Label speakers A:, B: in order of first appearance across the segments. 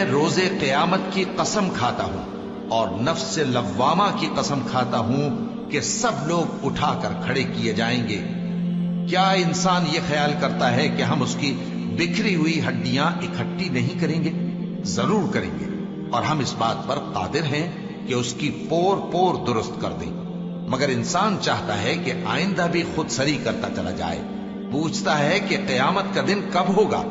A: میں روزے قیامت کی قسم کھاتا ہوں اور نفس لوامہ کی قسم کھاتا ہوں کہ سب لوگ اٹھا کر کھڑے کیے جائیں گے۔ کیا انسان یہ خیال کرتا ہے کہ ہم اس کی بکھری ہوئی ہڈیاں اکٹھی نہیں کریں گے؟ ضرور کریں گے، اور ہم اس بات پر قادر ہیں کہ اس کی پور پور درست کر دیں۔ مگر انسان چاہتا ہے کہ آئندہ بھی خود سری کرتا چلا جائے، پوچھتا ہے کہ قیامت کا دن کب ہوگا۔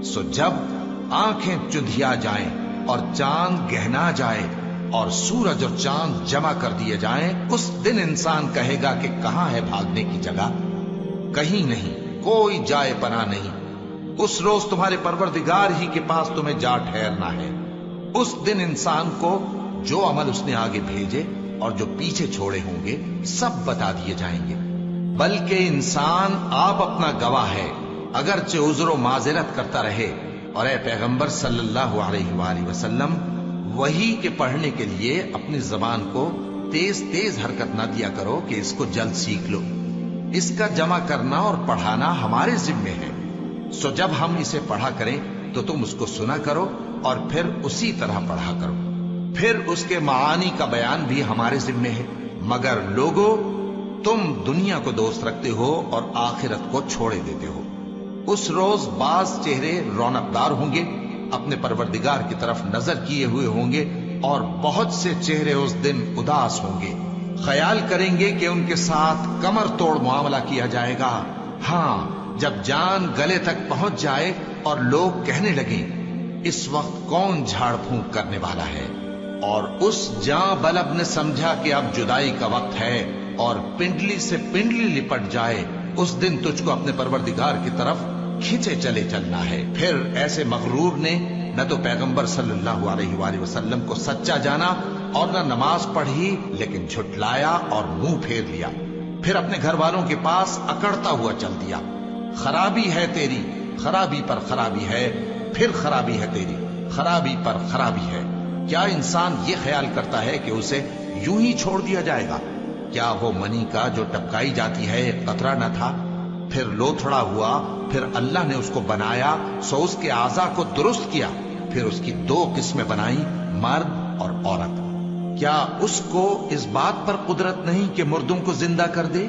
A: سو جب آنکھیں چندھیا جائیں اور چاند گہنا جائے اور سورج اور چاند جمع کر دیے جائیں، اس دن انسان کہے گا کہ کہاں ہے بھاگنے کی جگہ؟ کہیں نہیں، کوئی جائے پناہ نہیں۔ اس روز تمہارے پروردگار ہی کے پاس تمہیں جا ٹھہرنا ہے۔ اس دن انسان کو جو عمل اس نے آگے بھیجے اور جو پیچھے چھوڑے ہوں گے سب بتا دیے جائیں گے۔ بلکہ انسان آپ اپنا گواہ ہے، اگرچہ عذر و معذرت کرتا رہے۔ اور اے پیغمبر صلی اللہ علیہ وآلہ وسلم، وحی کے پڑھنے کے لیے اپنی زبان کو تیز تیز حرکت نہ دیا کرو کہ اس کو جلد سیکھ لو۔ اس کا جمع کرنا اور پڑھانا ہمارے ذمے ہے۔ سو جب ہم اسے پڑھا کریں تو تم اس کو سنا کرو اور پھر اسی طرح پڑھا کرو۔ پھر اس کے معانی کا بیان بھی ہمارے ذمے ہے۔ مگر لوگو، تم دنیا کو دوست رکھتے ہو اور آخرت کو چھوڑے دیتے ہو۔ اس روز بعض چہرے رونقدار ہوں گے، اپنے پروردگار کی طرف نظر کیے ہوئے ہوں گے، اور بہت سے چہرے اس دن اداس ہوں گے، خیال کریں گے کہ ان کے ساتھ کمر توڑ معاملہ کیا جائے گا۔ ہاں، جب جان گلے تک پہنچ جائے اور لوگ کہنے لگیں اس وقت کون جھاڑ پھونک کرنے والا ہے، اور اس جاں بلب نے سمجھا کہ اب جدائی کا وقت ہے اور پنڈلی سے پنڈلی لپٹ جائے، اس دن تجھ کو اپنے پروردگار کی طرف کھینچے چلے چلنا ہے۔ پھر ایسے مغرور نے نہ تو پیغمبر صلی اللہ علیہ وآلہ وسلم کو سچا جانا اور نہ نماز پڑھی، لیکن جھٹلایا اور منہ پھیر لیا، پھر اپنے گھر والوں کے پاس اکڑتا ہوا چل دیا۔ خرابی ہے تیری، خرابی پر خرابی ہے، پھر خرابی ہے تیری، خرابی پر خرابی ہے۔ کیا انسان یہ خیال کرتا ہے کہ اسے یوں ہی چھوڑ دیا جائے گا؟ کیا وہ منی کا جو ٹپکائی جاتی ہے ایک قطرہ نہ تھا، پھر لوتھڑا ہوا، پھر اللہ نے اس کو بنایا، سو اس کے اعضاء کو درست کیا، پھر اس کی دو قسمیں بنائی، مرد اور عورت۔ کیا اس کو اس بات پر قدرت نہیں کہ مردوں کو زندہ کر دے؟